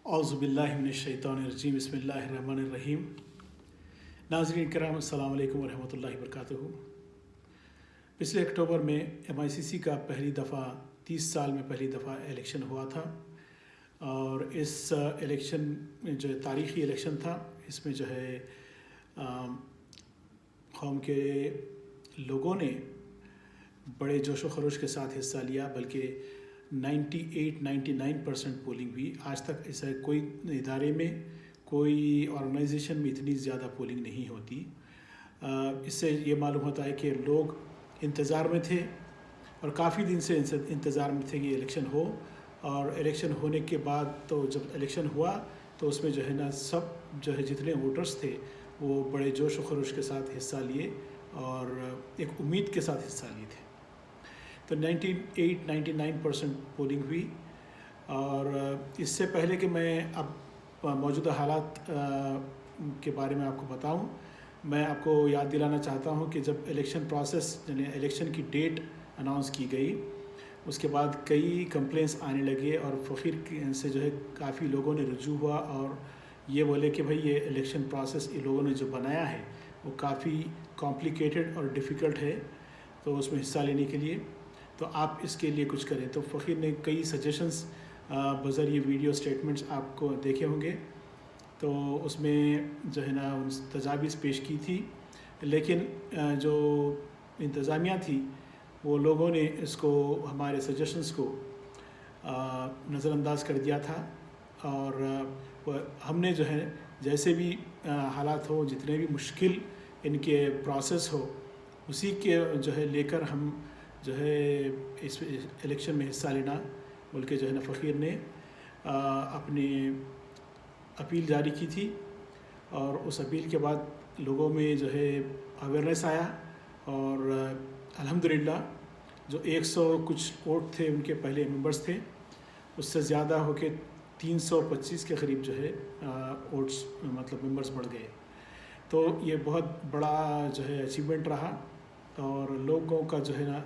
औज़ुबिल्लाहिमिनश्शैतानिर्रजीम बिस्मिल्लाहिर्रहमानिर्रहीम। नाज़रीन किराम अस्सलामु अलैकुम वरहमतुल्लाहि वबरकातुहू। पिछले अक्टूबर में MICC का पहली दफ़ा 30 साल में पहली दफ़ा इलेक्शन हुआ था और इस इलेक्शन में जो तारीख़ी इलेक्शन था, इसमें जो है कौम के लोगों ने बड़े जोश व खरोश के साथ हिस्सा लिया, बल्कि 98-99% पोलिंग हुई। आज तक ऐसा कोई इदारे में, कोई ऑर्गेनाइजेशन में इतनी ज़्यादा पोलिंग नहीं होती। इससे ये मालूम होता है कि लोग इंतज़ार में थे और काफ़ी दिन से इंतज़ार में थे कि इलेक्शन हो, और इलेक्शन होने के बाद तो जब इलेक्शन हुआ तो उसमें जो है ना सब जो है जितने वोटर्स थे वो बड़े जोश व खरोश के साथ हिस्सा लिए और एक उम्मीद के साथ हिस्सा लिए थे। तो 98-99% पोलिंग हुई। और इससे पहले कि मैं अब मौजूदा हालात के बारे में आपको बताऊं, मैं आपको याद दिलाना चाहता हूं कि जब इलेक्शन प्रोसेस यानी इलेक्शन की डेट अनाउंस की गई, उसके बाद कई कंप्लेंट्स आने लगे और फ़कीर से जो है काफ़ी लोगों ने रुजू हुआ और ये बोले कि भाई ये इलेक्शन प्रोसेस इन लोगों ने जो बनाया है वो काफ़ी कॉम्प्लिकेटेड और डिफ़िकल्ट है, तो उसमें हिस्सा लेने के लिए तो आप इसके लिए कुछ करें। तो फ़कीर ने कई सजेशंस बज़रिए वीडियो स्टेटमेंट्स आपको देखे होंगे, तो उसमें जो है ना उन तजावीज़ पेश की थी, लेकिन जो इंतज़ामिया थी वो लोगों ने इसको हमारे सजेशंस को नज़रअंदाज कर दिया था। और हमने जो है जैसे भी हालात हो, जितने भी मुश्किल इनके प्रोसेस हो, उसी के जो है लेकर हम जो है इस इलेक्शन में हिस्सा लेना बोल के जो है ना फ़कीर ने अपनी अपील जारी की थी। और उस अपील के बाद लोगों में जो है अवेयरनेस आया और अल्हम्दुलिल्लाह जो 100 कुछ वोट थे उनके पहले मेंबर्स थे, उससे ज़्यादा होके 325 के करीब जो है वोट्स मतलब मेंबर्स बढ़ गए। तो ये बहुत बड़ा जो है अचीवमेंट रहा और लोगों का जो है ना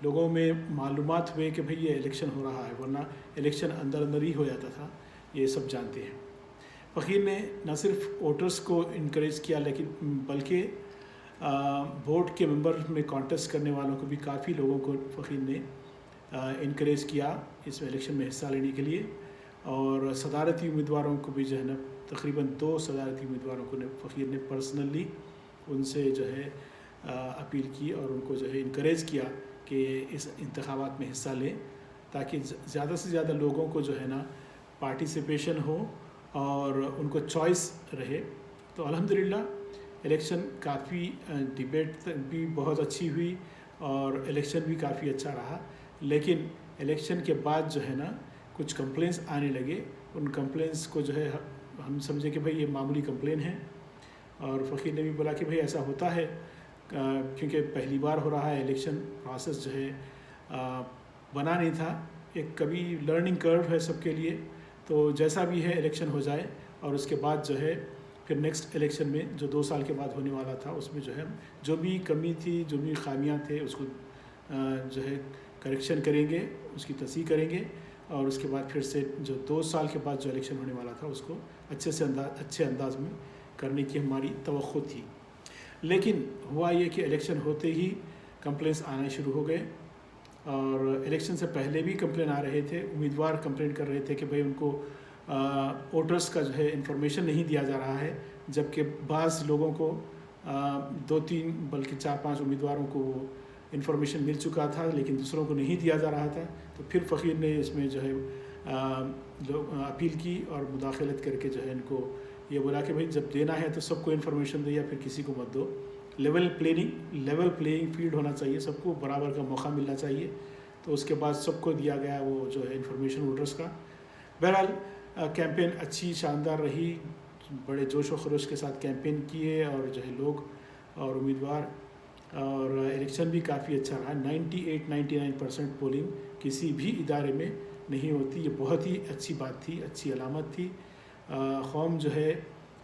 लोगों में मालूमात हुए कि भाई ये इलेक्शन हो रहा है, वरना इलेक्शन अंदर अंदर ही हो जाता था, ये सब जानते हैं। फ़कीर ने न सिर्फ वोटर्स को इनक्रेज किया लेकिन बल्कि वोट के मेंबर में कॉन्टेस्ट करने वालों को भी काफ़ी लोगों को फ़कीर ने इनक्रेज किया इस इलेक्शन में हिस्सा लेने के लिए। और सदारती उम्मीदवारों को भी जो है ना तकरीबन 2 सदारती उम्मीदवारों को फ़कीर ने पर्सनली उनसे जो है अपील की और उनको जो है इनक्रेज किया कि इस इंतखाबात में हिस्सा लें, ताकि ज़्यादा से ज़्यादा लोगों को जो है ना पार्टिसिपेशन हो और उनको चॉइस रहे। तो अल्हम्दुलिल्लाह इलेक्शन काफ़ी डिबेट भी बहुत अच्छी हुई और इलेक्शन भी काफ़ी अच्छा रहा। लेकिन इलेक्शन के बाद जो है ना कुछ कंप्लेंट्स आने लगे, उन कंप्लेंट्स को जो है हम समझे कि भाई ये मामूली कंप्लेन है। और फ़कीर ने भी बोला कि भाई ऐसा होता है क्योंकि पहली बार हो रहा है, इलेक्शन प्रोसेस जो है बना नहीं था, एक कभी लर्निंग कर्व है सबके लिए। तो जैसा भी है इलेक्शन हो जाए और उसके बाद जो है फिर नेक्स्ट इलेक्शन में जो 2 साल के बाद होने वाला था उसमें जो है जो भी कमी थी, जो भी खामियां थे उसको जो है करेक्शन करेंगे, उसकी तस्हीह करेंगे और उसके बाद फिर से जो 2 साल के बाद जो इलेक्शन होने वाला था उसको अच्छे अंदाज में करने की हमारी तवक्को थी। लेकिन हुआ ये कि इलेक्शन होते ही कंप्लेंट्स आने शुरू हो गए और इलेक्शन से पहले भी कंप्लेन आ रहे थे। उम्मीदवार कंप्लेन कर रहे थे कि भाई उनको वोटर्स का जो है इंफॉर्मेशन नहीं दिया जा रहा है, जबकि बाज़ लोगों को 2-3 बल्कि 4-5 उम्मीदवारों को इंफॉर्मेशन मिल चुका था लेकिन दूसरों को नहीं दिया जा रहा था। तो फिर फ़कीर ने इसमें जो है अपील की और मुदाखलत करके जो है इनको ये बोला कि भाई जब देना है तो सबको इन्फॉर्मेशन दो या फिर किसी को मत दो। लेवल प्लेइंग फील्ड होना चाहिए, सबको बराबर का मौका मिलना चाहिए। तो उसके बाद सबको दिया गया वो जो है इन्फॉर्मेशन वोटर्स का। बहरहाल कैंपेन अच्छी शानदार रही, बड़े जोश व खरोश के साथ कैंपेन किए और जो है लोग और उम्मीदवार, और इलेक्शन भी काफ़ी अच्छा रहा। 98-99% पोलिंग किसी भी इदारे में नहीं होती, ये बहुत ही अच्छी बात थी, अच्छी अलामत थी। कौम जो है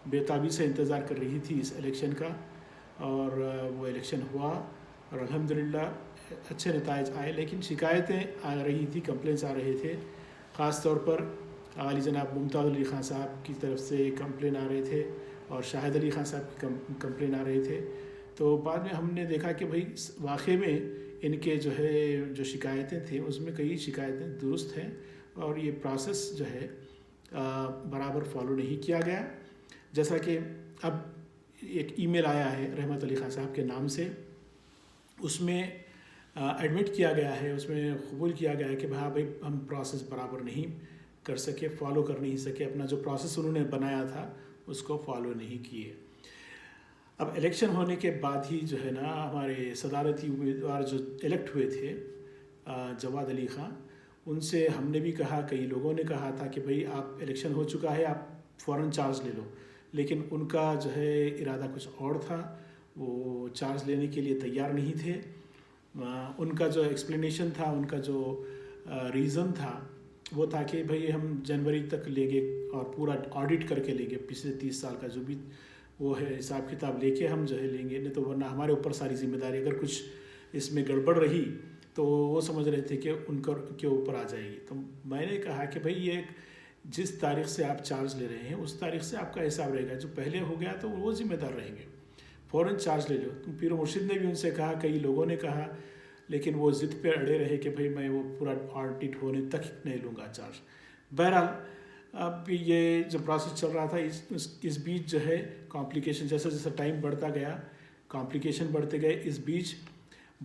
बेताबी से इंतज़ार कर रही थी इस इलेक्शन का और वो इलेक्शन हुआ और अल्हम्दुलिल्लाह अच्छे नताइज आए। लेकिन शिकायतें आ रही थी, कंप्लेंट्स आ रहे थे, ख़ास तौर पर आली जनाब मुमताज़ अली ख़ान साहब की तरफ से कंप्लेन आ रहे थे और शाहिद अली ख़ान साहब की कंप्लेन आ रहे थे। तो बाद में हमने देखा कि भाई वाक़ई में इनके जो है जो शिकायतें थी उसमें कई शिकायतें दुरुस्त हैं और ये प्रोसेस जो है बराबर फॉलो नहीं किया गया। जैसा कि अब एक ईमेल आया है रहमत अली ख़ान साहब के नाम से, उसमें एडमिट किया गया है, उसमें कबूल किया गया है कि हाँ भाई हम प्रोसेस बराबर नहीं कर सके, फॉलो कर नहीं सके, अपना जो प्रोसेस उन्होंने बनाया था उसको फॉलो नहीं किए। अब इलेक्शन होने के बाद ही जो है ना हमारे सदारती उम्मीदवार जो इलेक्ट हुए थे जवाद अली ख़ान, उनसे हमने भी कहा, कई लोगों ने कहा था कि भाई आप इलेक्शन हो चुका है, आप फ़ौरन चार्ज ले लो, लेकिन उनका जो है इरादा कुछ और था, वो चार्ज लेने के लिए तैयार नहीं थे। उनका जो एक्सप्लेनेशन था, उनका जो रीज़न था वो था कि भाई हम जनवरी तक लेंगे और पूरा ऑडिट करके लेंगे, पिछले 30 साल का जो भी वो है हिसाब किताब लेके हम जो है लेंगे, नहीं तो वरना हमारे ऊपर सारी जिम्मेदारी, अगर कुछ इसमें गड़बड़ रही तो वो समझ रहे थे कि उनका के ऊपर आ जाएगी। तो मैंने कहा कि भाई ये जिस तारीख से आप चार्ज ले रहे हैं उस तारीख से आपका हिसाब रहेगा, जो पहले हो गया तो वो जिम्मेदार रहेंगे, फ़ौरन चार्ज ले लो। तो पीर मुर्शिद ने भी उनसे कहा, कई लोगों ने कहा, लेकिन वो ज़िद पे अड़े रहे कि भाई मैं वो पूरा ऑडिट होने तक नहीं लूँगा चार्ज। बहरहाल अब ये जो प्रोसेस चल रहा था, इस बीच जो है कॉम्प्लिकेशन, जैसा जैसा टाइम बढ़ता गया कॉम्प्लिकेशन बढ़ते गए। इस बीच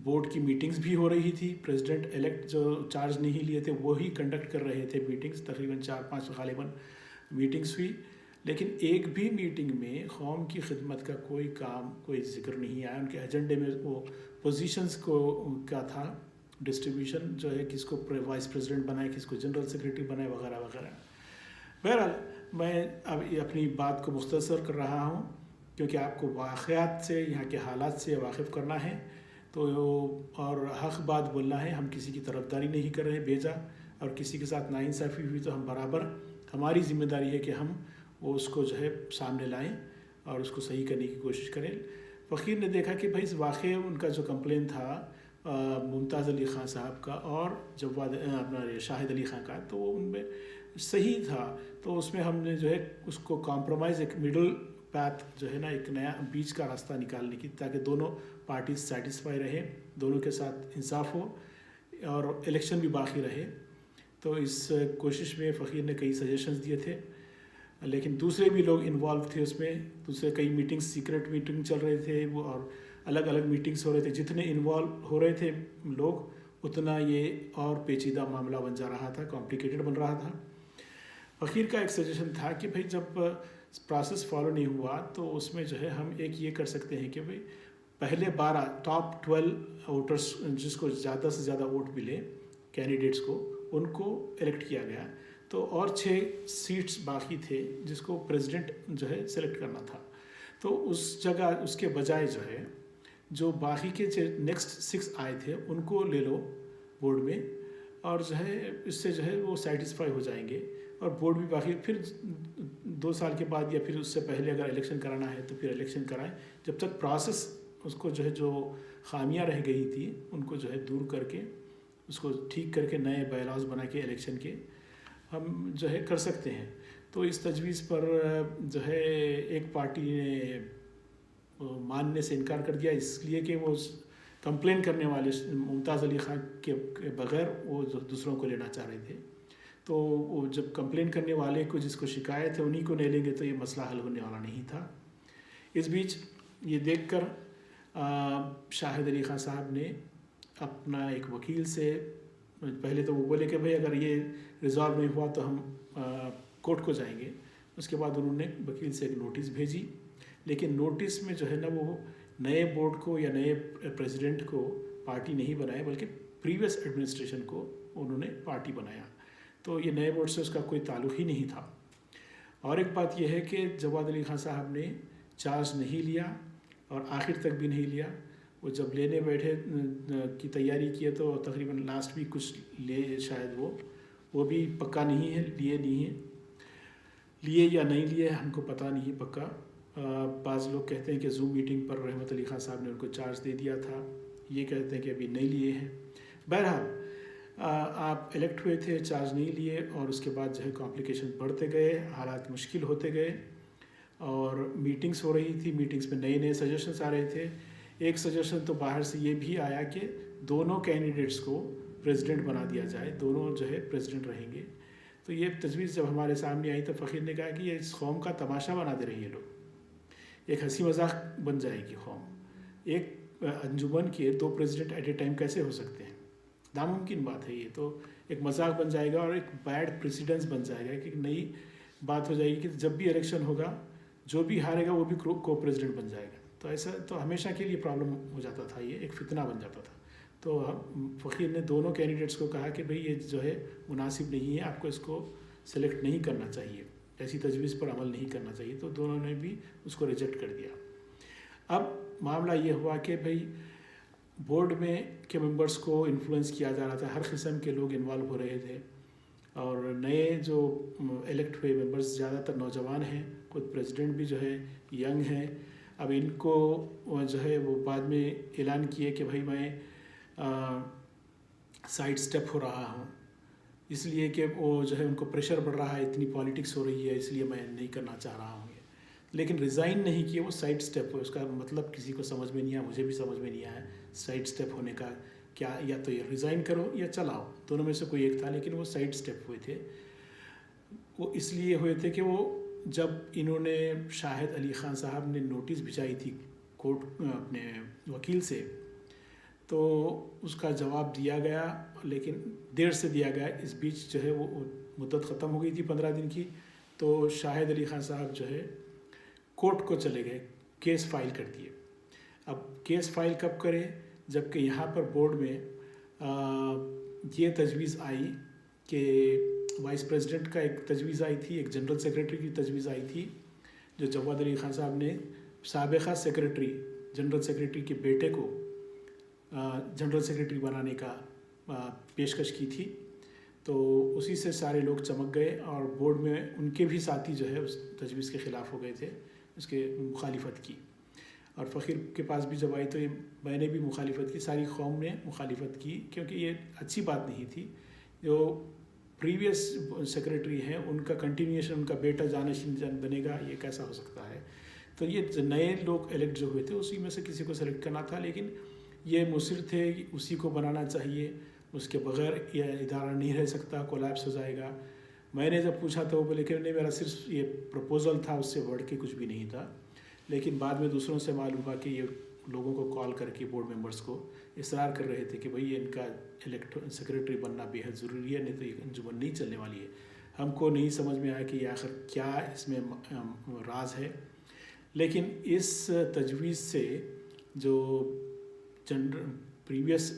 बोर्ड की मीटिंग्स भी हो रही थी, प्रेसिडेंट इलेक्ट जो चार्ज नहीं लिए थे वो ही कंडक्ट कर रहे थे मीटिंग्स, तकरीबन 4-5 गालिबन मीटिंग्स हुई, लेकिन एक भी मीटिंग में कौम की खिदमत का कोई काम, कोई जिक्र नहीं आया। उनके एजेंडे में वो पोजीशंस को क्या था, डिस्ट्रीब्यूशन जो है, किसको वाइस प्रेसिडेंट बनाए, किसको जनरल सेक्रेटरी बनाए, वगैरह वगैरह। बहरहाल मैं अब अपनी बात को मुख्तसर कर रहा हूँ क्योंकि आपको वाक़यात से, यहाँ के हालात से वाकिफ़ करना है, तो और हक़ बात बोलना है। हम किसी की तरफदारी नहीं कर रहे बेजा, और किसी के साथ नाइंसाफ़ी हुई तो हम बराबर, हमारी ज़िम्मेदारी है कि हम वो उसको जो है सामने लाएं और उसको सही करने की कोशिश करें। फ़कीर ने देखा कि भाई इस वाक़े उनका जो कंप्लेन था मुमताज़ अली ख़ान साहब का और जवाद अपना शाहिद अली ख़ान का, तो वो उनमें सही था। तो उसमें हमने जो है उसको कॉम्प्रोमाइज़, एक मिडल पैथ जो है ना, एक नया बीच का रास्ता निकालने की, ताकि दोनों पार्टी सेटिस्फाई रहे, दोनों के साथ इंसाफ हो और इलेक्शन भी बाकी रहे। तो इस कोशिश में फ़कीर ने कई सजेशंस दिए थे, लेकिन दूसरे भी लोग इन्वॉल्व थे उसमें। दूसरे कई मीटिंग्स, सीक्रेट मीटिंग चल रहे थे वो, और अलग अलग मीटिंग्स हो रहे थे। जितने इन्वॉल्व हो रहे थे लोग, उतना ये और पेचीदा मामला बन जा रहा था, कॉम्प्लिकेटेड बन रहा था। फ़कीर का एक सजेशन था कि भाई जब प्रोसेस फॉलो नहीं हुआ तो उसमें जो है हम एक ये कर सकते हैं कि भाई पहले 12 टॉप 12 वोटर्स, जिसको ज़्यादा से ज़्यादा वोट मिले कैंडिडेट्स को, उनको इलेक्ट किया गया। तो और 6 सीट्स बाकी थे जिसको प्रेसिडेंट जो है सेलेक्ट करना था। तो उस जगह उसके बजाय जो है जो बाकी के नेक्स्ट 6 आए थे उनको ले लो बोर्ड में, और जो है इससे जो है वो सेटिस्फाई हो जाएंगे, और बोर्ड भी बाकी फिर 2 साल के बाद या फिर उससे पहले अगर इलेक्शन कराना है तो फिर इलेक्शन कराएं, जब तक प्रोसेस उसको जो है जो खामियां रह गई थी उनको जो है दूर करके, उसको ठीक करके नए बायलॉज बना के इलेक्शन के हम जो है कर सकते हैं। तो इस तजवीज़ पर जो है एक पार्टी ने मानने से इनकार कर दिया, इसलिए कि वो कंप्लेन करने वाले मुमताज़ अली ख़ान के बग़ैर वो दूसरों को लेना चाह रहे थे। तो वो जब कंप्लेन करने वाले को, जिसको शिकायत है, उन्हीं को ले लेंगे तो ये मसला हल होने वाला नहीं था। इस बीच ये देखकर शाहिद अली ख़ान साहब ने अपना एक वकील से, पहले तो वो बोले कि भाई अगर ये रिजॉल्व नहीं हुआ तो हम कोर्ट को जाएंगे। उसके बाद उन्होंने वकील से एक नोटिस भेजी, लेकिन नोटिस में जो है ना वो नए बोर्ड को या नए प्रेसिडेंट को पार्टी नहीं बनाया, बल्कि प्रीवियस एडमिनिस्ट्रेशन को उन्होंने पार्टी बनाया। तो ये नए बोर्ड से उसका कोई ताल्लुक़ ही नहीं था। और एक बात यह है कि जवाद अली ख़ान साहब ने चार्ज नहीं लिया और आखिर तक भी नहीं लिया। वो जब लेने बैठे की तैयारी किए तो तकरीबन लास्ट वीक कुछ ले, शायद वो भी पक्का नहीं है, लिए या नहीं लिए हमको पता नहीं पक्का। बाज़ लोग कहते हैं कि जूम मीटिंग पर रहमत अली ख़ान साहब ने उनको चार्ज दे दिया था, ये कहते हैं कि अभी नहीं लिए हैं। बहरहाल आप इलेक्ट हुए थे, चार्ज नहीं लिए और उसके बाद जो है कॉम्प्लिकेशन बढ़ते गए, हालात मुश्किल होते गए और मीटिंग्स हो रही थी। मीटिंग्स में नए नए सजेशंस आ रहे थे। एक सजेशन तो बाहर से ये भी आया कि दोनों कैंडिडेट्स को प्रेसिडेंट बना दिया जाए, दोनों जो है प्रेसिडेंट रहेंगे। तो ये तजवीज़ जब हमारे सामने आई तो फ़कीर ने कहा कि ये इस कौम का तमाशा बना दे रही है लोग, एक हंसी मजाक बन जाएगी कौम। एक अंजुमन के 2 प्रेसिडेंट एट ए टाइम कैसे हो सकते हैं? नामुमकिन बात है। ये तो एक मजाक बन जाएगा और एक बैड प्रेसिडेंस बन जाएगा कि नई बात हो जाएगी कि जब भी इलेक्शन होगा जो भी हारेगा वो भी को प्रेसिडेंट बन जाएगा। तो ऐसा तो हमेशा के लिए प्रॉब्लम हो जाता था, ये एक फितना बन जाता था। तो फ़कीर ने दोनों कैंडिडेट्स को कहा कि भाई ये जो है मुनासिब नहीं है, आपको इसको सेलेक्ट नहीं करना चाहिए, ऐसी तजवीज़ पर अमल नहीं करना चाहिए। तो दोनों ने भी उसको रिजेक्ट कर दिया। अब मामला ये हुआ कि भाई बोर्ड में के मेंबर्स को इन्फ्लुएंस किया जा रहा था, हर किस्म के लोग इन्वॉल्व हो रहे थे और नए जो इलेक्ट हुए मेंबर्स ज़्यादातर नौजवान हैं, खुद प्रेसिडेंट भी जो है यंग हैं। अब इनको जो है वो बाद में ऐलान किए कि भाई मैं साइड स्टेप हो रहा हूँ, इसलिए कि वो जो है उनको प्रेशर बढ़ रहा है, इतनी पॉलिटिक्स हो रही है, इसलिए मैं नहीं करना चाह रहा हूँ। लेकिन रिज़ाइन नहीं किए, वो साइड स्टेप हुए। उसका मतलब किसी को समझ में नहीं आया, मुझे भी समझ में नहीं आया साइड स्टेप होने का क्या। या तो ये रिज़ाइन करो या चलाओ, दोनों में से कोई एक था। लेकिन वो साइड स्टेप हुए थे। वो इसलिए हुए थे कि वो जब इन्होंने शाहिद अली ख़ान साहब ने नोटिस भिजवाई थी कोर्ट अपने वकील से, तो उसका जवाब दिया गया, लेकिन देर से दिया गया। इस बीच जो है वो मुद्दत ख़त्म हो गई थी 15 दिन की। तो शाहिद अली ख़ान साहब जो है कोर्ट को चले गए, केस फाइल कर दिए। अब केस फाइल कब करें, जबकि यहाँ पर बोर्ड में ये तजवीज़ आई कि वाइस प्रेसिडेंट का एक तजवीज़ आई थी, एक जनरल सेक्रेटरी की तजवीज़ आई थी, जो जवाद अली ख़ान साहब ने साबिक़ा सेक्रेटरी जनरल सेक्रेटरी के बेटे को जनरल सेक्रेटरी बनाने का पेशकश की थी। तो उसी से सारे लोग चमक गए और बोर्ड में उनके भी साथी जो है उस तजवीज़ के ख़िलाफ़ हो गए थे, उसके मुखालिफत की। और फ़कीर के पास भी जब आई तो ये मैंने भी मुखालिफत की, सारी कौम ने मुखालिफत की, क्योंकि ये अच्छी बात नहीं थी। जो प्रीवियस सेक्रेटरी हैं उनका कंटिन्यूएशन, उनका बेटा जानशीन बनेगा, ये कैसा हो सकता है। तो ये नए लोग इलेक्ट जो हुए थे उसी में से किसी को सेलेक्ट करना था, लेकिन ये मुसिर थे कि उसी को बनाना चाहिए, उसके बगैर यह इदारा नहीं रह सकता, कोलैप्स हो जाएगा। मैंने जब पूछा तो वो बोले कि नहीं, मेरा सिर्फ ये प्रपोज़ल था, उससे बढ़ के कुछ भी नहीं था। लेकिन बाद में दूसरों से मालूम हुआ कि ये लोगों को कॉल करके बोर्ड मेंबर्स को इसरार कर रहे थे कि भाई इनका इलेक्ट सेक्रेटरी बनना बेहद ज़रूरी है, नहीं तो ये अंजुमन नहीं चलने वाली है। हमको नहीं समझ में आया कि आखिर क्या इसमें राज है। लेकिन इस तजवीज़ से जो प्रीवियस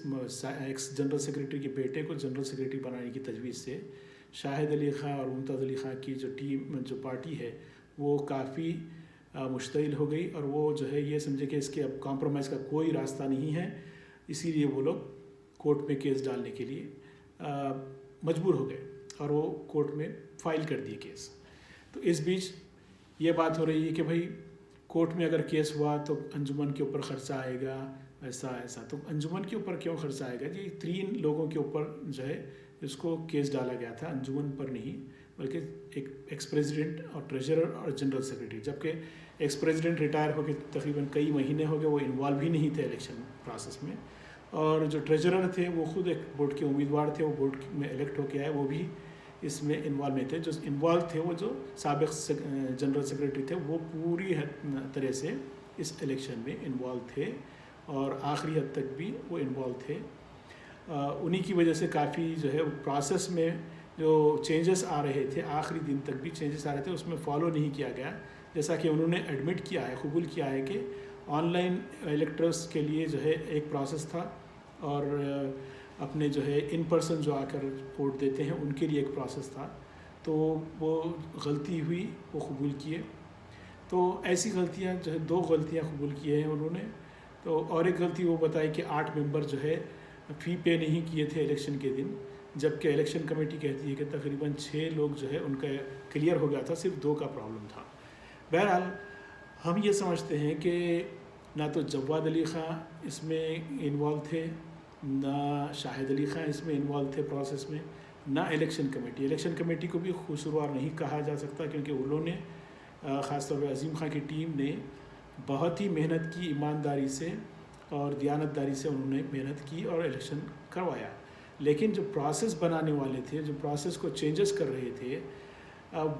एक्स जनरल सेक्रेटरी के बेटे को जनरल सेक्रेटरी बनाने की तजवीज़ से शाहिद अली ख़ान और मुमताज़ अली ख़ान की जो टीम, जो पार्टी है, वो काफ़ी मुश्तइल हो गई और वो जो है ये समझे कि इसके अब कॉम्प्रोमाइज़ का कोई रास्ता नहीं है। इसीलिए वो लोग कोर्ट में केस डालने के लिए मजबूर हो गए और वो कोर्ट में फ़ाइल कर दिए केस। तो इस बीच ये बात हो रही है कि भाई कोर्ट में अगर केस हुआ तो अंजुमन के ऊपर ख़र्चा आएगा, ऐसा। तो अंजुमन के ऊपर क्यों खर्चा आएगा जी? 3 लोगों के ऊपर जो है इसको केस डाला गया था, अंजुमन पर नहीं, बल्कि एक एक्स प्रेसिडेंट और ट्रेजरर और जनरल सेक्रेटरी। जबकि एक्स प्रेसिडेंट रिटायर होकर तकरीबन कई महीने हो गए, वो इन्वॉल्व ही नहीं थे इलेक्शन प्रोसेस में। और जो ट्रेजरर थे वो खुद एक बोर्ड के उम्मीदवार थे, वो बोर्ड में इलेक्ट होकर आए, वो भी इसमें इन्वॉल्व नहीं थे। जो इन्वॉल्व थे वो जो साबिक़ जनरल सेक्रेटरी थे, वो पूरी तरह से इस इलेक्शन में इन्वॉल्व थे और आखिरी हद तक भी वो इन्वॉल्व थे। उन्हीं की वजह से काफ़ी जो है प्रोसेस में जो चेंजेस आ रहे थे, आखिरी दिन तक भी चेंजेस आ रहे थे, उसमें फॉलो नहीं किया गया। जैसा कि उन्होंने एडमिट किया है, कबूल किया है कि ऑनलाइन इलेक्टर्स के लिए जो है एक प्रोसेस था और अपने जो है इन पर्सन जो आकर वोट देते हैं उनके लिए एक प्रोसेस था। तो वो गलती हुई, वो कबूल किए। तो ऐसी गलतियाँ जो है 2 गलतियाँ कबूल किए हैं उन्होंने। तो और एक गलती वो बताई कि 8 मेंबर जो है फ़ी पे नहीं किए थे इलेक्शन के दिन, जबकि इलेक्शन कमेटी कहती है कि तकरीबन 6 लोग जो है उनका क्लियर हो गया था, सिर्फ 2 का प्रॉब्लम था। बहरहाल हम ये समझते हैं कि ना तो जवाद अली ख़ान इसमें इन्वॉल्व थे ना शाहिद अली खां इसमें इन्वॉल्व थे प्रोसेस में, ना इलेक्शन कमेटी। इलेक्शन कमेटी को भी कसूरवार नहीं कहा जा सकता, क्योंकि उन्होंने ख़ासतौर पर अज़ीम खां की टीम ने बहुत ही मेहनत की, ईमानदारी से और दियानतदारी से उन्होंने मेहनत की और इलेक्शन करवाया। लेकिन जो प्रोसेस बनाने वाले थे, जो प्रोसेस को चेंजेस कर रहे थे,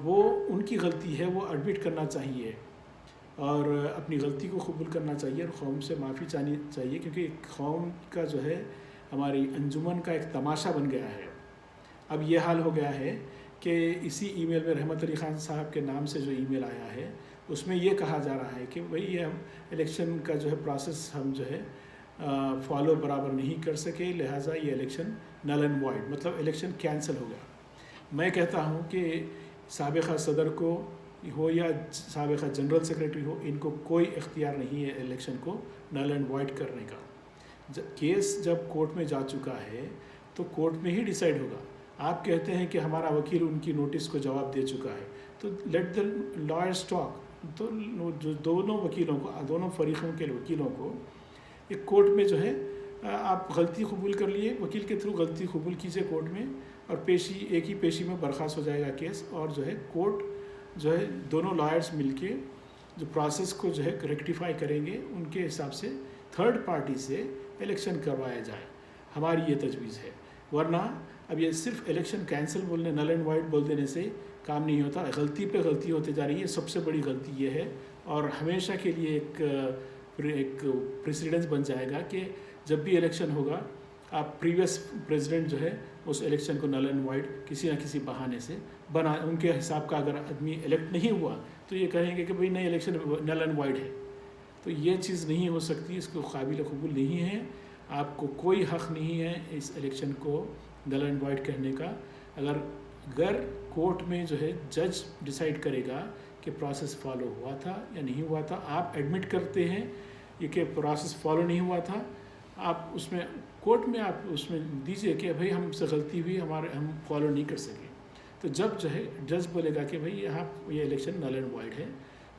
वो उनकी गलती है, वो एडमिट करना चाहिए और अपनी गलती को कबूल करना चाहिए और कौम से माफ़ी चाहनी चाहिए, क्योंकि कौम का जो है हमारी अंजुमन का एक तमाशा बन गया है। अब ये हाल हो गया है कि इसी ईमेल में रहमत अली ख़ान साहब के नाम से जो ईमेल आया है उसमें ये कहा जा रहा है कि भाई ये हम इलेक्शन का जो है प्रोसेस हम जो है फॉलो बराबर नहीं कर सके, लिहाजा ये इलेक्शन नल एंड वाइड, मतलब इलेक्शन कैंसिल हो गया। मैं कहता हूँ कि साबिक़ा सदर को हो या साबिक़ा जनरल सेक्रेटरी हो, इनको कोई इख्तियार नहीं है इलेक्शन को नल एंड वाइड करने का। केस जब कोर्ट में जा चुका है तो कोर्ट में ही डिसाइड होगा। आप कहते हैं कि हमारा वकील उनकी नोटिस को जवाब दे चुका है, तो लेट द लॉयर्स टॉक। तो जो दोनों वकीलों को, दोनों फरीक़ों के वकीलों को एक कोर्ट में जो है आप गलती कबूल कर लिए, वकील के थ्रू गलती कबूल कीजिए कोर्ट में, और पेशी एक ही पेशी में बर्खास्त हो जाएगा केस, और जो है कोर्ट जो है दोनों लॉयर्स मिलके जो प्रोसेस को जो है रेक्टिफाई करेंगे, उनके हिसाब से थर्ड पार्टी से इलेक्शन करवाया जाए। हमारी ये तजवीज़ है। वरना अब ये सिर्फ इलेक्शन कैंसिल बोलने, नल एंड वाइड बोल देने से काम नहीं होता। गलती पे गलती होते जा रही है। सबसे बड़ी गलती ये है, और हमेशा के लिए एक प्रेसिडेंस बन जाएगा कि जब भी इलेक्शन होगा, आप प्रीवियस प्रेसिडेंट जो है उस इलेक्शन को नल एंड वाइड किसी न किसी बहाने से बना, उनके हिसाब का अगर आदमी इलेक्ट नहीं हुआ तो ये कहेंगे कि भाई नहीं, इलेक्शन नल एंड वाइड है। तो ये चीज़ नहीं हो सकती, इसको काबिल कबूल नहीं है। आपको कोई हक़ नहीं है इस इलेक्शन को नल एंड वाइड कहने का। अगर कोर्ट में जो है जज डिसाइड करेगा कि प्रोसेस फॉलो हुआ था या नहीं हुआ था, आप एडमिट करते हैं ये कि प्रोसेस फॉलो नहीं हुआ था, आप उसमें कोर्ट में आप उसमें दीजिए कि भाई हमसे गलती हुई, हम फॉलो नहीं कर सके। तो जब जो है जज बोलेगा कि भाई यहाँ ये इलेक्शन नल एंड वाइड है,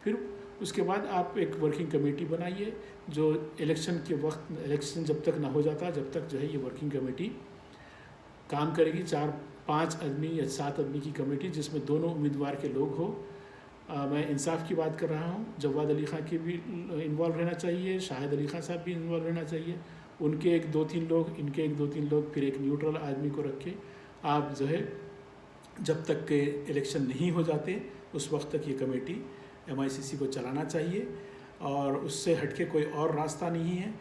फिर उसके बाद आप एक वर्किंग कमेटी बनाइए जो इलेक्शन के वक्त, इलेक्शन जब तक ना हो जाता, जब तक जो है ये वर्किंग कमेटी काम करेगी। 4-5 आदमी या 7 आदमी की कमेटी, जिसमें दोनों उम्मीदवार के लोग हो। मैं इंसाफ की बात कर रहा हूँ। जवाद अली ख़ान के भी इन्वॉल्व रहना चाहिए, शाहिद अली ख़ान साहब भी इन्वॉल्व रहना चाहिए, उनके 1-2-3 लोग, इनके 1-2-3 लोग, फिर एक न्यूट्रल आदमी को रख के आप जो है जब तक के इलेक्शन नहीं हो जाते उस वक्त तक ये कमेटी MICC को चलाना चाहिए, और उससे हटके कोई और रास्ता नहीं है।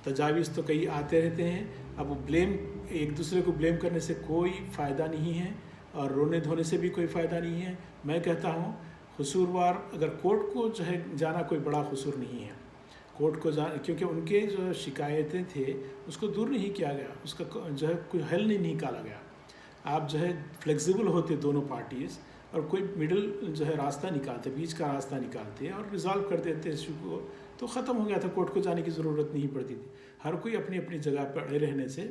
तजावीज़ तो कई आते रहते हैं। अब ब्लेम, एक दूसरे को ब्लेम करने से कोई फ़ायदा नहीं है, और रोने धोने से भी कोई फ़ायदा नहीं है। मैं कहता हूँ कसूरवार, अगर कोर्ट को जो है जाना कोई बड़ा कसूर नहीं है, कोर्ट को क्योंकि उनके जो शिकायतें थे उसको दूर नहीं किया गया, उसका जो है कोई हल नहीं निकाला गया। आप जो है फ्लेक्सिबल होते दोनों पार्टीज़, और कोई मिडल जो है रास्ता निकालते, बीच का रास्ता निकालते और रिज़ॉल्व कर देते इशू को, तो ख़त्म हो गया था। कोर्ट को जाने की ज़रूरत नहीं पड़ती थी। हर कोई अपनी अपनी जगह पर अड़े रहने से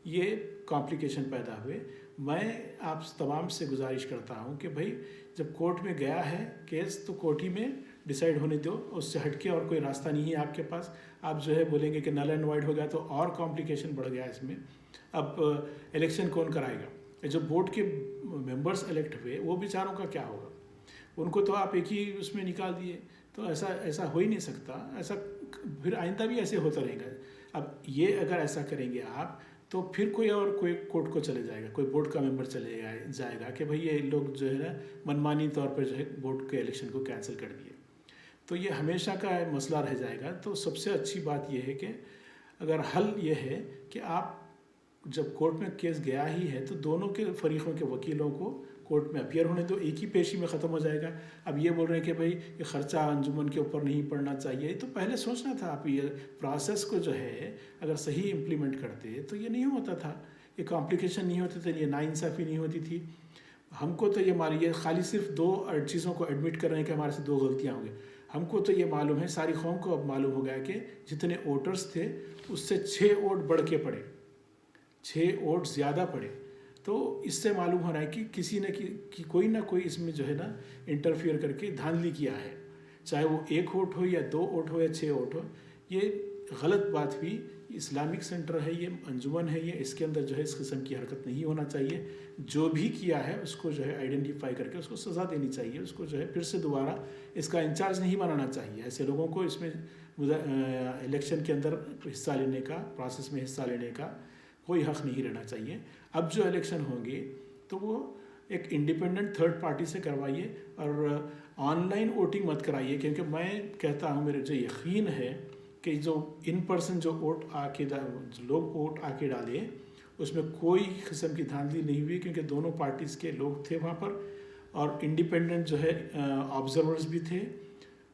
ये कॉम्प्लिकेशन पैदा हुए। मैं आप तमाम से गुजारिश करता हूँ कि भाई जब कोर्ट में गया है केस, तो कोर्ट ही में डिसाइड होने दो, उससे हटके और कोई रास्ता नहीं है आपके पास। आप जो है बोलेंगे कि नल एंड वाइड हो गया, तो और कॉम्प्लिकेशन बढ़ गया इसमें। अब इलेक्शन कौन कराएगा? जो बोर्ड के मेंबर्स इलेक्ट हुए वो बेचारों का क्या होगा? उनको तो आप एक ही उसमें निकाल दिए। तो ऐसा हो ही नहीं सकता। ऐसा फिर आइंदा भी ऐसे होता रहेगा। अब ये अगर ऐसा करेंगे आप, तो फिर कोई कोर्ट को चले जाएगा, कोई बोर्ड का मेंबर चले जाएगा कि भाई ये लोग जो है ना मनमानी तौर पर जो है बोर्ड के इलेक्शन को कैंसिल कर दिए। तो ये हमेशा का मसला रह जाएगा। तो सबसे अच्छी बात यह है कि अगर हल ये है कि आप जब कोर्ट में केस गया ही है, तो दोनों के फरीक़ों के वकीलों को कोर्ट में अपीयर होने दो, एक ही पेशी में ख़त्म हो जाएगा। अब ये बोल रहे हैं कि भाई ये ख़र्चा अंजुमन के ऊपर नहीं पड़ना चाहिए, तो पहले सोचना था। आप ये प्रोसेस को जो है अगर सही इम्प्लीमेंट करते तो ये नहीं होता था, ये कॉम्प्लिकेशन नहीं होते थे, ये नाइंसाफ़ी नहीं होती थी। हमको तो ये खाली सिर्फ 2 चीज़ों को एडमिट कर रहे हैं कि हमारे से 2 गलतियाँ हो गई। हमको तो ये मालूम है, सारी कौम को अब मालूम हो गया कि जितने वोटर्स थे उससे 6 वोट बढ़ के पड़े, 6 वोट ज़्यादा पड़े। तो इससे मालूम हो रहा है कि किसी ने कि कोई ना कोई इसमें जो है ना इंटरफियर करके धांधली किया है, चाहे वो 1 वोट हो या 2 वोट हो या 6 वोट हो। ये गलत बात हुई, इस्लामिक सेंटर है, ये अंजुमन है, ये इसके अंदर जो है इस किस्म की हरकत नहीं होना चाहिए। जो भी किया है उसको जो है आइडेंटिफाई करके उसको सज़ा देनी चाहिए, उसको जो है फिर से दोबारा इसका इंचार्ज नहीं बनाना चाहिए। ऐसे लोगों को इसमें इलेक्शन के अंदर हिस्सा लेने का, प्रोसेस में हिस्सा लेने का कोई हक़ नहीं रहना चाहिए। अब जो इलेक्शन होंगे तो वो एक इंडिपेंडेंट थर्ड पार्टी से करवाइए और ऑनलाइन वोटिंग मत कराइए, क्योंकि मैं कहता हूँ, मेरे जो यकीन है कि जो इन पर्सन जो लोग वोट आके डाले उसमें कोई किस्म की धांधली नहीं हुई, क्योंकि दोनों पार्टीज़ के लोग थे वहाँ पर और इंडिपेंडेंट जो है ऑब्जर्वर्स भी थे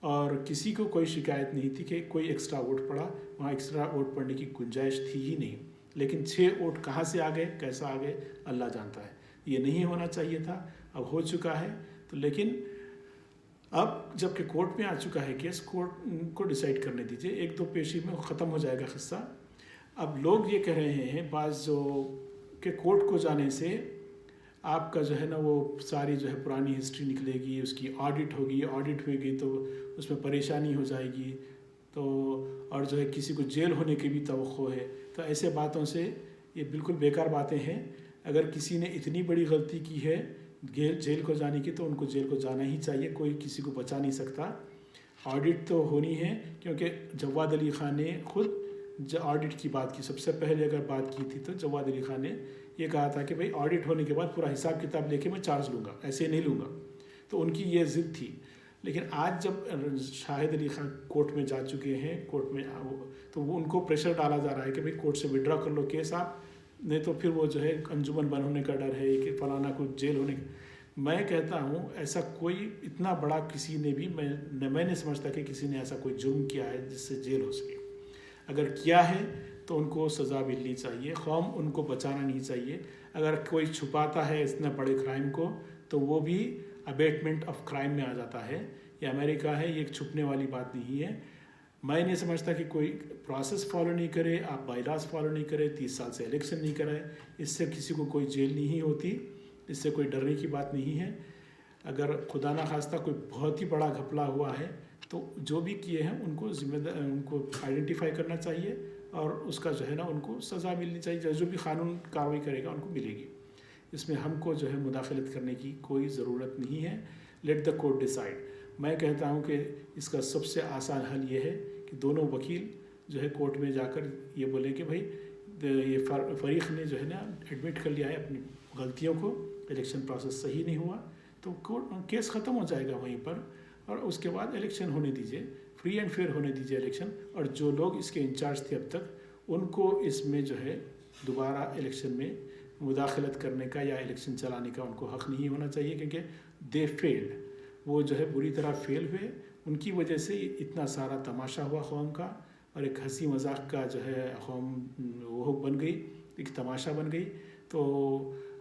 और किसी को कोई शिकायत नहीं थी कि कोई एक्स्ट्रा वोट पड़ा। वहाँ एक्स्ट्रा वोट पड़ने की गुंजाइश थी ही नहीं। लेकिन 6 वोट कहाँ से आ गए, कैसा आ गए, अल्लाह जानता है। ये नहीं होना चाहिए था, अब हो चुका है। तो लेकिन अब जबकि कोर्ट में आ चुका है केस, कोर्ट को डिसाइड करने दीजिए, 1-2 पेशी में ख़त्म हो जाएगा किस्सा। अब लोग ये कह रहे हैं बाज़ जो कि कोर्ट को जाने से आपका जो है ना वो सारी जो है पुरानी हिस्ट्री निकलेगी, उसकी ऑडिट होगी, ऑडिट होगी तो उसमें परेशानी हो जाएगी, तो और जो है किसी को जेल होने की भी तवक्को है। तो ऐसे बातों से ये बिल्कुल बेकार बातें हैं। अगर किसी ने इतनी बड़ी गलती की है जेल को जाने की, तो उनको जेल को जाना ही चाहिए, कोई किसी को बचा नहीं सकता। ऑडिट तो होनी है, क्योंकि जवाद अली ख़ान ने खुद ऑडिट की बात की, सबसे पहले अगर बात की थी तो जवाद अली ख़ान ने ये कहा था कि भाई ऑडिट होने के बाद पूरा हिसाब किताब लेके मैं चार्ज लूँगा, ऐसे नहीं लूँगा। तो उनकी ये ज़िद थी। लेकिन आज जब शाहिद अली ख़ान कोर्ट में जा चुके हैं, कोर्ट में तो वो उनको प्रेशर डाला जा रहा है कि भाई कोर्ट से विड्रॉ कर लो केस आप, नहीं तो फिर वो जो है अंजुमन बंद होने का डर है कि फलाना को जेल होने का। मैं कहता हूँ ऐसा कोई इतना बड़ा किसी ने भी मैं नहीं समझता कि किसी ने ऐसा कोई जुर्म किया है जिससे जेल हो सके। अगर किया है तो उनको सज़ा मिलनी चाहिए, कौम उनको बचाना नहीं चाहिए। अगर कोई छुपाता है इतने बड़े क्राइम को तो वो भी अबेटमेंट ऑफ क्राइम में आ जाता है। ये अमेरिका है, ये एक छुपने वाली बात नहीं है। मैं नहीं समझता कि कोई प्रोसेस फॉलो नहीं करे, आप बायलास फॉलो नहीं करे, 30 साल से इलेक्शन नहीं कराए, इससे किसी को कोई जेल नहीं होती, इससे कोई डरने की बात नहीं है। अगर खुदा ना खास्ता कोई बहुत ही बड़ा घपला हुआ है तो जो भी किए हैं उनको जिम्मेदार, उनको आइडेंटिफाई करना चाहिए और उसका जो है ना उनको सज़ा मिलनी चाहिए। जो भी कानून कार्रवाई करेगा उनको मिलेगी। इसमें हमको जो है मुदाखलत करने की कोई ज़रूरत नहीं है। Let the court decide. मैं कहता हूँ कि इसका सबसे आसान हल ये है कि दोनों वकील जो है कोर्ट में जाकर ये बोले कि भाई ये फ़रीक ने जो है ना एडमिट कर लिया है अपनी गलतियों को, इलेक्शन प्रोसेस सही नहीं हुआ, तो केस ख़त्म हो जाएगा वहीं पर और उसके बाद इलेक्शन होने दीजिए, फ्री एंड फेयर होने दीजिए इलेक्शन। और जो लोग इसके इंचार्ज थे अब तक उनको इसमें जो है दोबारा इलेक्शन में मुदाखलत करने का या इलेक्शन चलाने का उनको हक़ नहीं होना चाहिए, क्योंकि दे फेल्ड, वो जो है बुरी तरह फेल हुए। उनकी वजह से इतना सारा तमाशा हुआ कौम का और एक हंसी मजाक का जो है कौम वो बन गई, एक तमाशा बन गई। तो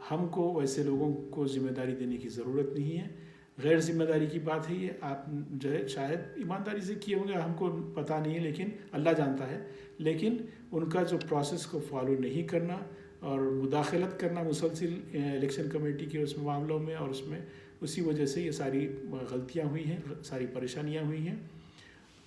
हमको वैसे लोगों को ज़िम्मेदारी देने की ज़रूरत नहीं है। गैर ज़िम्मेदारी की बात है ये, आप जो है शायद ईमानदारी से किए होंगे, हमको पता नहीं है, लेकिन अल्लाह जानता है। लेकिन उनका जो प्रोसेस को फॉलो नहीं करना और मुदाखलत करना मुसलसिल इलेक्शन कमेटी के उस मामलों में और उसमें, उसी वजह से ये सारी गलतियाँ हुई हैं, सारी परेशानियाँ हुई हैं।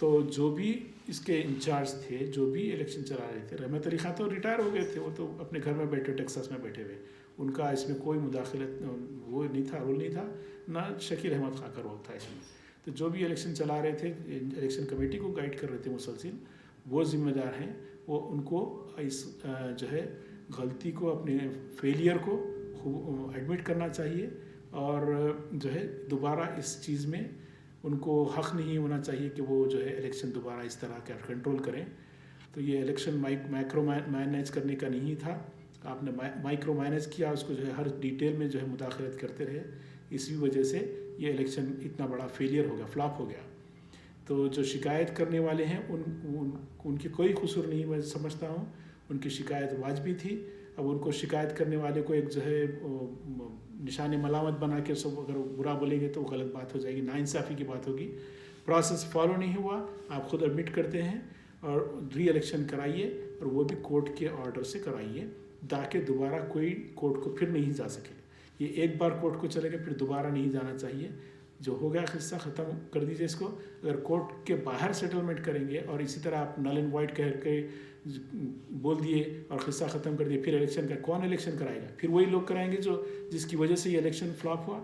तो जो भी इसके इंचार्ज थे, जो भी इलेक्शन चला रहे थे, रहमत अली ख़ान तो रिटायर हो गए थे, वो तो अपने घर में बैठे टेक्सास में बैठे हुए, उनका इसमें कोई मुदाखलत वो नहीं था, रोल नहीं था, ना शकील अहमद खां का रोल था इसमें। तो जो भी इलेक्शन चला रहे थे, इलेक्शन कमेटी को गाइड कर रहे थे मुसलसिल, वो ज़िम्मेदार हैं। वो उनको इस जो है गलती को, अपने फेलियर को एडमिट करना चाहिए और जो है दोबारा इस चीज़ में उनको हक़ नहीं होना चाहिए कि वो जो है इलेक्शन दोबारा इस तरह का कंट्रोल करें। तो ये इलेक्शन माइक्रो मैनेज करने का नहीं था, आपने माइक्रो मैनेज किया, उसको जो है हर डिटेल में जो है मुदाखलत करते रहे, इसी वजह से ये इलेक्शन इतना बड़ा फेलियर हो गया, फ्लॉप हो गया। तो जो शिकायत करने वाले हैं उनकी कोई कसूर नहीं, मैं समझता हूँ उनकी शिकायत वाजिबी थी। अब उनको शिकायत करने वाले को एक जो है निशान मलामत बना के सब अगर बुरा बोलेंगे तो गलत बात हो जाएगी, नाइंसाफ़ी की बात होगी। प्रोसेस फॉलो नहीं हुआ, आप खुद एडमिट करते हैं और री इलेक्शन कराइए और वो भी कोर्ट के ऑर्डर से कराइए, ताकि दोबारा कोई कोर्ट को फिर नहीं जा सके। ये एक बार कोर्ट को चले गए फिर दोबारा नहीं जाना चाहिए। जो हो गया किस्सा ख़त्म कर दीजिए इसको। अगर कोर्ट के बाहर सेटलमेंट करेंगे और इसी तरह आप नल एंड वाइड कह के बोल दिए और किस्सा ख़त्म कर दिए, फिर इलेक्शन का कौन इलेक्शन कराएगा? फिर वही लोग कराएंगे जो जिसकी वजह से ये इलेक्शन फ्लॉप हुआ,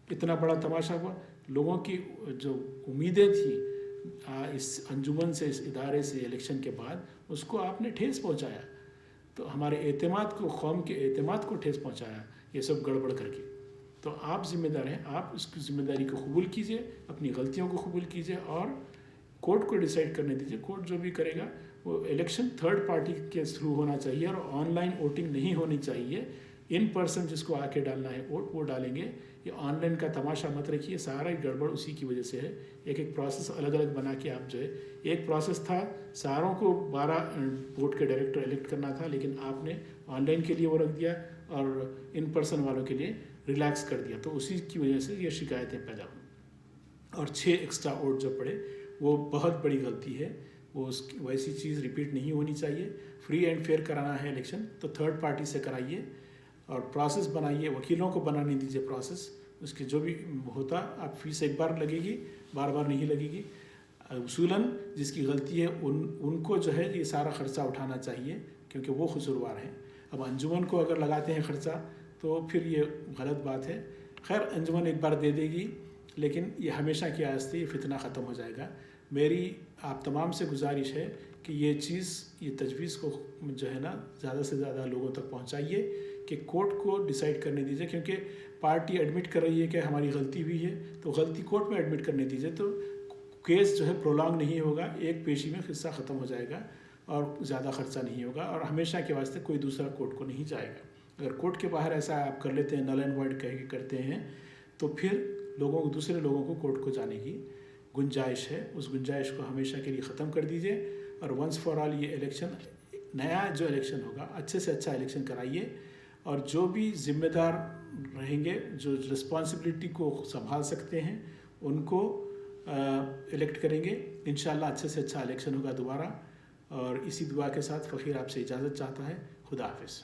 इतना बड़ा तमाशा हुआ। लोगों की जो उम्मीदें थी इस अंजुमन से, इस इदारे से इलेक्शन के बाद, उसको आपने ठेस पहुंचाया। तो हमारे एतमाद को, कौम के एतमाद को ठेस पहुंचाया ये सब गड़बड़ करके। तो आप ज़िम्मेदार हैं, आप उसकी ज़िम्मेदारी को कबूल कीजिए, अपनी गलतियों को कबूल कीजिए और कोर्ट को डिसाइड करने दीजिए। कोर्ट जो भी करेगा वो इलेक्शन थर्ड पार्टी के थ्रू होना चाहिए और ऑनलाइन वोटिंग नहीं होनी चाहिए। इन पर्सन जिसको आके डालना है वोट वो डालेंगे। ये ऑनलाइन का तमाशा मत रखिए, सारा ही गड़बड़ उसी की वजह से है। एक एक प्रोसेस अलग अलग बना के आप जो है, एक प्रोसेस था सारों को 12 वोट के डायरेक्टर इलेक्ट करना था, लेकिन आपने ऑनलाइन के लिए वो रख दिया और इन पर्सन वालों के लिए रिलैक्स कर दिया। तो उसी की वजह से ये शिकायतें पैदा हुई और 6 एक्स्ट्रा वोट जो पड़े वो बहुत बड़ी गलती है। वो वैसी चीज़ रिपीट नहीं होनी चाहिए। फ्री एंड फेयर कराना है इलेक्शन तो थर्ड पार्टी से कराइए और प्रोसेस बनाइए, वकीलों को बनाने दीजिए प्रोसेस। उसके जो भी होता, आप फीस एक बार लगेगी, बार बार नहीं लगेगी। उसूलन जिसकी गलती है उनको जो है ये सारा ख़र्चा उठाना चाहिए क्योंकि वो कसूरवार हैं। अब अंजुमन को अगर लगाते हैं ख़र्चा तो फिर ये गलत बात है। खैर अंजुमन एक बार दे देगी, लेकिन ये हमेशा की आदत से ये फितना ख़त्म हो जाएगा। मेरी आप तमाम से गुजारिश है कि ये चीज़, ये तजवीज़ को जो है ना ज़्यादा से ज़्यादा लोगों तक पहुँचाइए कि कोर्ट को डिसाइड करने दीजिए। क्योंकि पार्टी एडमिट कर रही है कि हमारी गलती हुई है, तो गलती कोर्ट में एडमिट करने दीजिए। तो केस जो है प्रोलॉन्ग नहीं होगा, एक पेशी में किस्सा ख़त्म हो जाएगा और ज़्यादा ख़र्चा नहीं होगा और हमेशा के वास्ते कोई दूसरा कोर्ट को नहीं जाएगा। अगर कोर्ट के बाहर ऐसा आप कर लेते हैं, नल एंड वाइड कह के करते हैं, तो फिर दूसरे लोगों को कोर्ट को जाने की गुंजाइश है। उस गुंजाइश को हमेशा के लिए ख़त्म कर दीजिए और वंस फॉर ऑल ये इलेक्शन, नया जो इलेक्शन होगा, अच्छे से अच्छा इलेक्शन कराइए और जो भी ज़िम्मेदार रहेंगे, जो रिस्पॉन्सिबिलिटी को संभाल सकते हैं, उनको इलेक्ट करेंगे। इंशाल्लाह अच्छे से अच्छा इलेक्शन होगा दोबारा। और इसी दुआ के साथ फ़कीर आपसे इजाज़त चाहता है। खुदा हाफिज़।